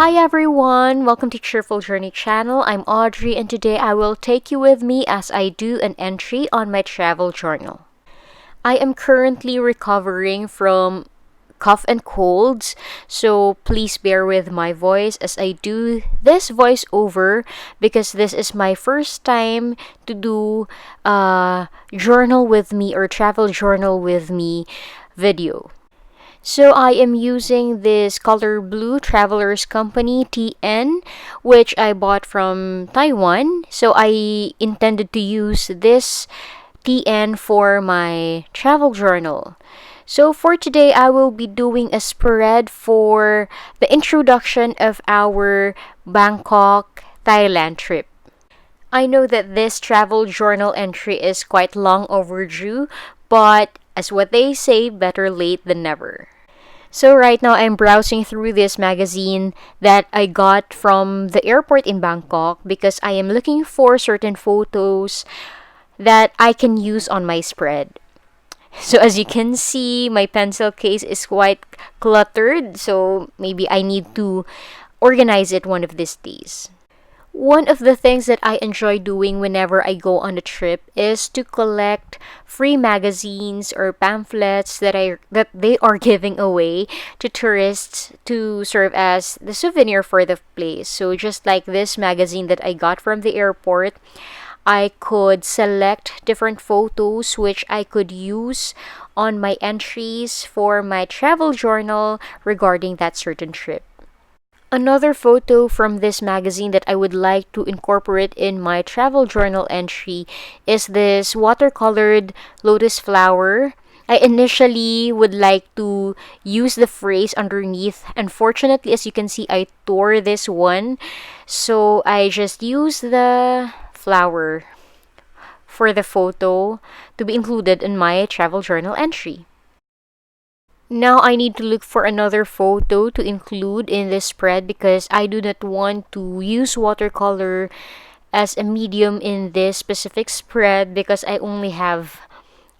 Hi everyone, welcome to Cheerful Journey channel. I'm Audrey and today I will take you with me as I do an entry on my travel journal. I am currently recovering from cough and colds, so please bear with my voice as I do this voiceover because this is my first time to do a journal with me or travel journal with me video. So I am using this color blue Travelers Company TN, which I bought from Taiwan. So I intended to use this TN for my travel journal. So for today, I will be doing a spread for the introduction of our Bangkok, Thailand trip. I know that this travel journal entry is quite long overdue, but as what they say, better late than never. So right now I'm browsing through this magazine that I got from the airport in Bangkok because I am looking for certain photos that I can use on my spread. So as you can see, my pencil case is quite cluttered, so maybe I need to organize it one of these days. One of the things that I enjoy doing whenever I go on a trip is to collect free magazines or pamphlets that they are giving away to tourists to serve as the souvenir for the place. So just like this magazine that I got from the airport, I could select different photos which I could use on my entries for my travel journal regarding that certain trip. Another photo from this magazine that I would like to incorporate in my travel journal entry is this watercolored lotus flower. I initially would like to use the phrase underneath. Unfortunately, as you can see, I tore this one. So I just used the flower for the photo to be included in my travel journal entry. Now I need to look for another photo to include in this spread because I do not want to use watercolor as a medium in this specific spread because I only have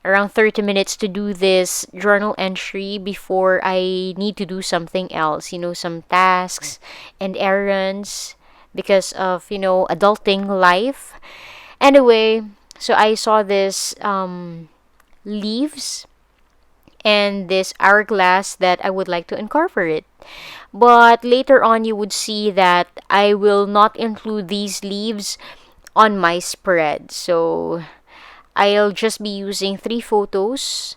around 30 minutes to do this journal entry before I need to do something else, some tasks and errands because of, adulting life. Anyway, so I saw this leaves and this hourglass that I would like to incorporate. But later on, you would see that I will not include these leaves on my spread. So I'll just be using 3 photos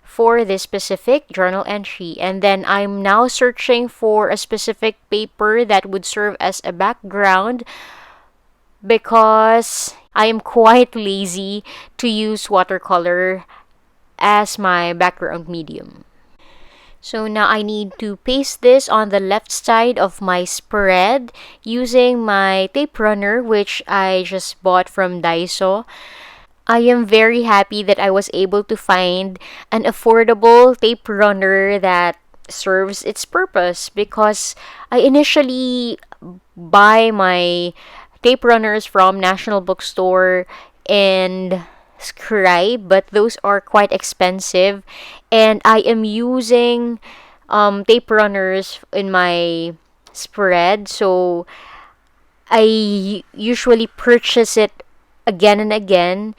for this specific journal entry. And then I'm now searching for a specific paper that would serve as a background because I am quite lazy to use watercolor as my background medium. So now I need to paste this on the left side of my spread using my tape runner, which I just bought from Daiso. I am very happy that I was able to find an affordable tape runner that serves its purpose because I initially buy my tape runners from National Bookstore and Scribe, but those are quite expensive, and I am using tape runners in my spread, so I usually purchase it again and again,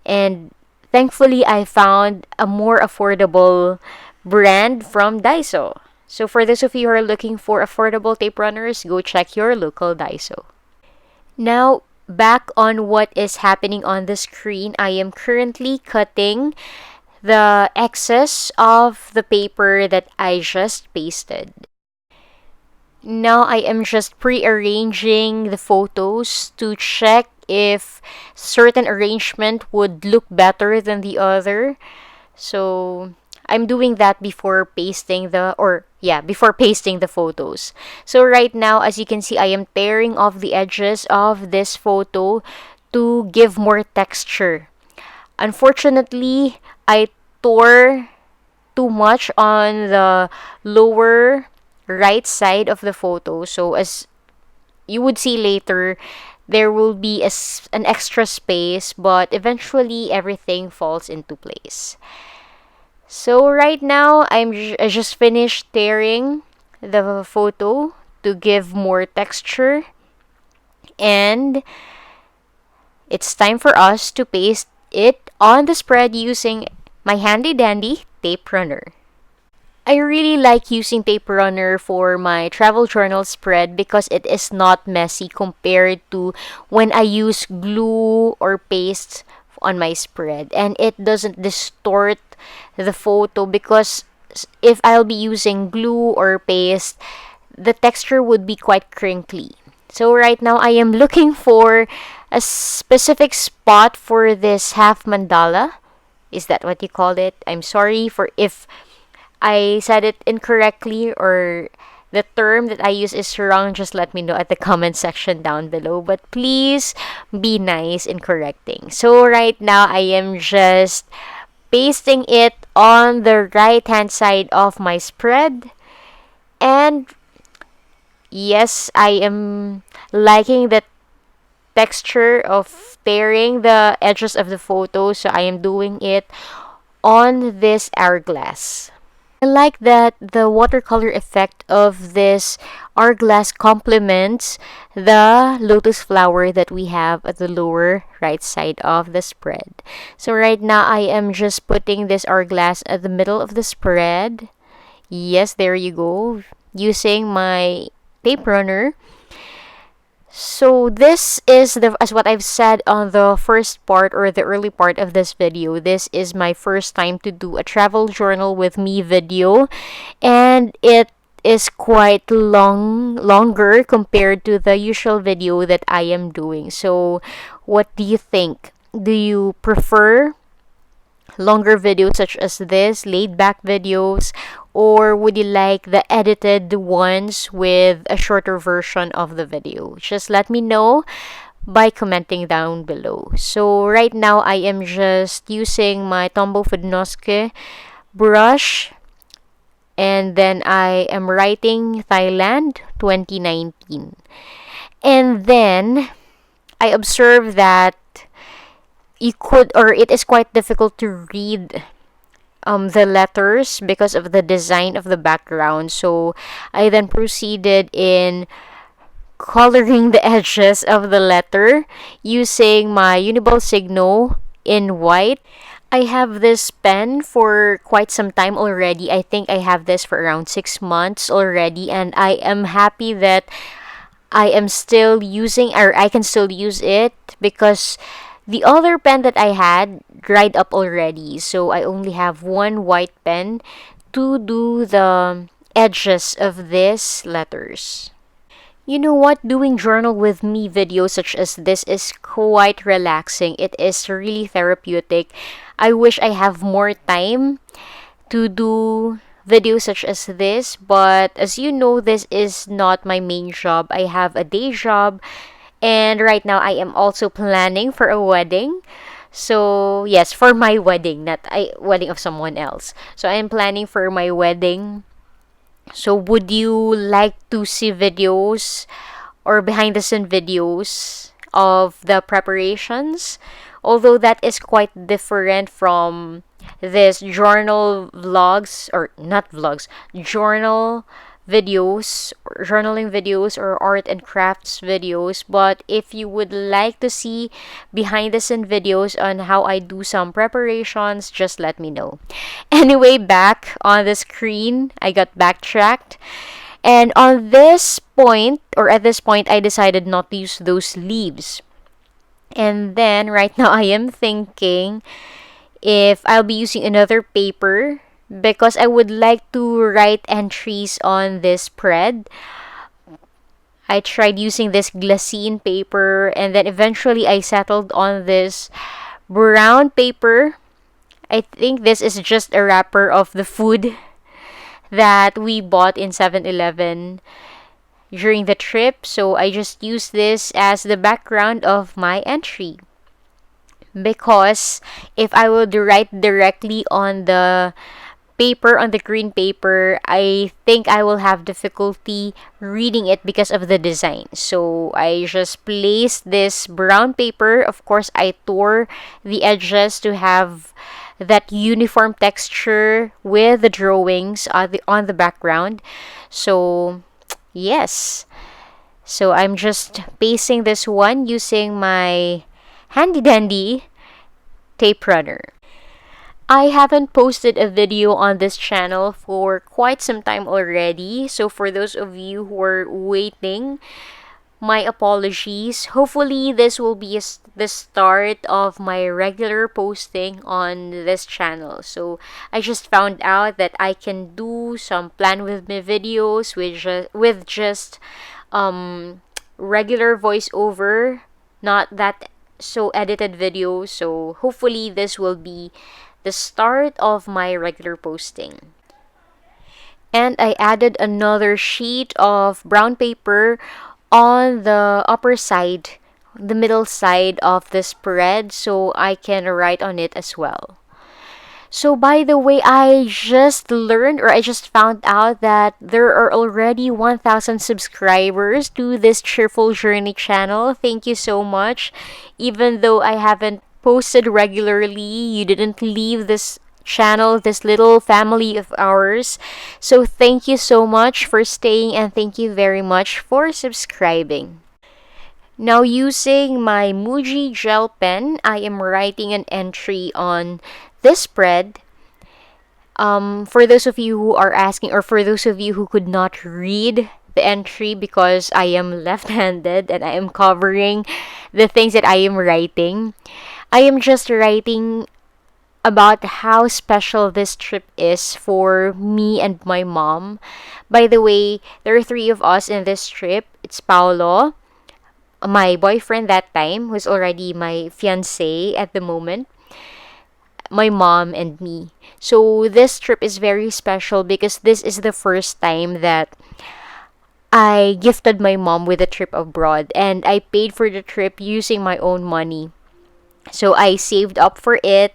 and thankfully I found a more affordable brand from Daiso. So for those of you who are looking for affordable tape runners, go check your local Daiso. Now, back on what is happening on the screen, I am currently cutting the excess of the paper that I just pasted. Now I am just pre-arranging the photos to check if certain arrangement would look better than the other. So I'm doing that before pasting the photos. So right now, as you can see, I am tearing off the edges of this photo to give more texture. Unfortunately, I tore too much on the lower right side of the photo. So as you would see later, there will be an extra space, but eventually everything falls into place. So right now, I just finished tearing the photo to give more texture. And it's time for us to paste it on the spread using my handy dandy tape runner. I really like using tape runner for my travel journal spread because it is not messy compared to when I use glue or paste on my spread, and it doesn't distort the photo because if I'll be using glue or paste, the texture would be quite crinkly. So right now I am looking for a specific spot for this half mandala. Is that what you called it? I'm sorry for if I said it incorrectly or the term that I use is wrong. Just let me know at the comment section down below. But please be nice in correcting. So right now I am just pasting it on the right hand side of my spread. And yes, I am liking the texture of tearing the edges of the photo, so I am doing it on this hourglass. I like that the watercolor effect of this hourglass complements the lotus flower that we have at the lower right side of the spread. So right now I am just putting this hourglass at the middle of the spread. Yes, there you go. Using my tape runner. So this is as what I've said on the first part or the early part of this video. This is my first time to do a travel journal with me video, and it is quite longer compared to the usual video that I am doing. So what do you think? Do you prefer longer videos such as this, laid back videos, or would you like the edited ones with a shorter version of the video? Just let me know by commenting down below. So right now I am just using my Tombow Fudnoske brush, and then I am writing Thailand 2019. And then I observed that it is quite difficult to read the letters because of the design of the background. So I then proceeded in coloring the edges of the letter using my Uniball Signo in white. I have this pen for quite some time already. I think I have this for around 6 months already, and I am happy that I am still using, or I can still use it, because the other pen that I had dried up already. So I only have one white pen to do the edges of these letters. You know what? Doing journal with me videos such as this is quite relaxing. It is really therapeutic. I wish I have more time to do videos such as this, but as you know, this is not my main job. I have a day job, and right now I am also planning for a wedding. So yes, for my wedding, not a wedding of someone else. So I am planning for my wedding. So would you like to see videos or behind the scene videos of the preparations? Although that is quite different from this journal vlogs, or not vlogs, journal videos, or journaling videos, or art and crafts videos. But if you would like to see behind the scene videos on how I do some preparations, just let me know. Anyway, back on the screen, I got backtracked, and on this point, or at this point, I decided not to use those leaves. And then right now I am thinking if I'll be using another paper, because I would like to write entries on this spread. I tried using this glassine paper, and then eventually I settled on this brown paper. I think this is just a wrapper of the food that we bought in 7-Eleven during the trip. So I just use this as the background of my entry, because if I would write directly on the paper, on the green paper, I think I will have difficulty reading it because of the design. So I just placed this brown paper. Of course, I tore the edges to have that uniform texture with the drawings on the background. So Yes. So I'm just pasting this one using my handy dandy tape runner. I haven't posted a video on this channel for quite some time already. So for those of you who are waiting, my apologies. Hopefully, this will be the start of my regular posting on this channel. So, I just found out that I can do some plan with me videos with just um, regular voiceover, not that so edited videos. So, hopefully, this will be the start of my regular posting. And I added another sheet of brown paper on the upper side, the middle side of the spread, so I can write on it as well. So, by the way, I just learned or I just found out that there are already 1,000 subscribers to this Cheerful Journey channel. Thank you so much. Even though I haven't posted regularly, you didn't leave this channel, this little family of ours. So, thank you so much for staying and thank you very much for subscribing. Now, using my Muji gel pen, I am writing an entry on this spread. For those of you who are asking, or for those of you who could not read the entry because I am left-handed and I am covering the things that I am writing, I am just writing about how special this trip is for me and my mom. By the way, there are three of us in this trip. It's Paolo, my boyfriend that time, who's already my fiance at the moment, my mom, and me. So this trip is very special because this is the first time that I gifted my mom with a trip abroad and I paid for the trip using my own money. So I saved up for it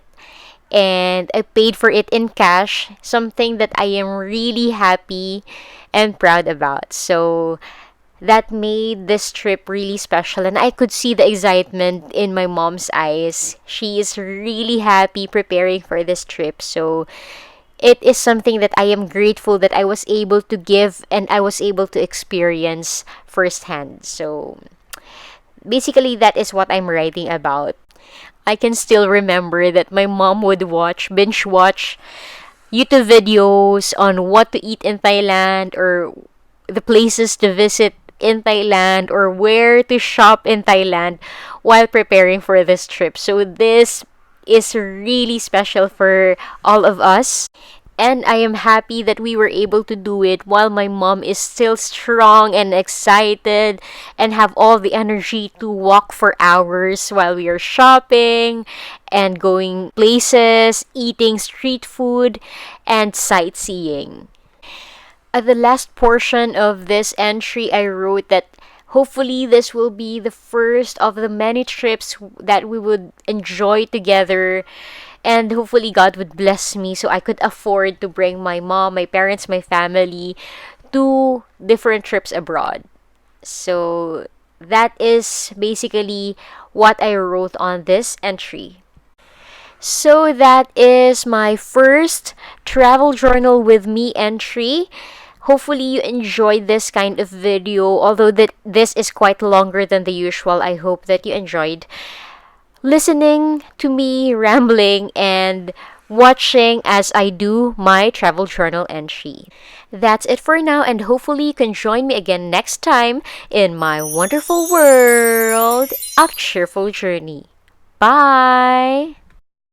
and I paid for it in cash, something that I am really happy and proud about. So that made this trip really special and I could see the excitement in my mom's eyes. She is really happy preparing for this trip. So it is something that I am grateful that I was able to give and I was able to experience firsthand. So basically that is what I'm writing about. I can still remember that my mom would binge watch YouTube videos on what to eat in Thailand or the places to visit in Thailand or where to shop in Thailand while preparing for this trip. So this is really special for all of us. And I am happy that we were able to do it while my mom is still strong and excited and have all the energy to walk for hours while we are shopping and going places, eating street food, and sightseeing. At the last portion of this entry, I wrote that hopefully this will be the first of the many trips that we would enjoy together. And hopefully, God would bless me so I could afford to bring my mom, my parents, my family to different trips abroad. So, that is basically what I wrote on this entry. So, that is my first travel journal with me entry. Hopefully you enjoyed this kind of video, although this is quite longer than the usual. I hope that you enjoyed listening to me rambling and watching as I do my travel journal entry. That's it for now, and hopefully you can join me again next time in my wonderful world of Cheerful Journey. Bye!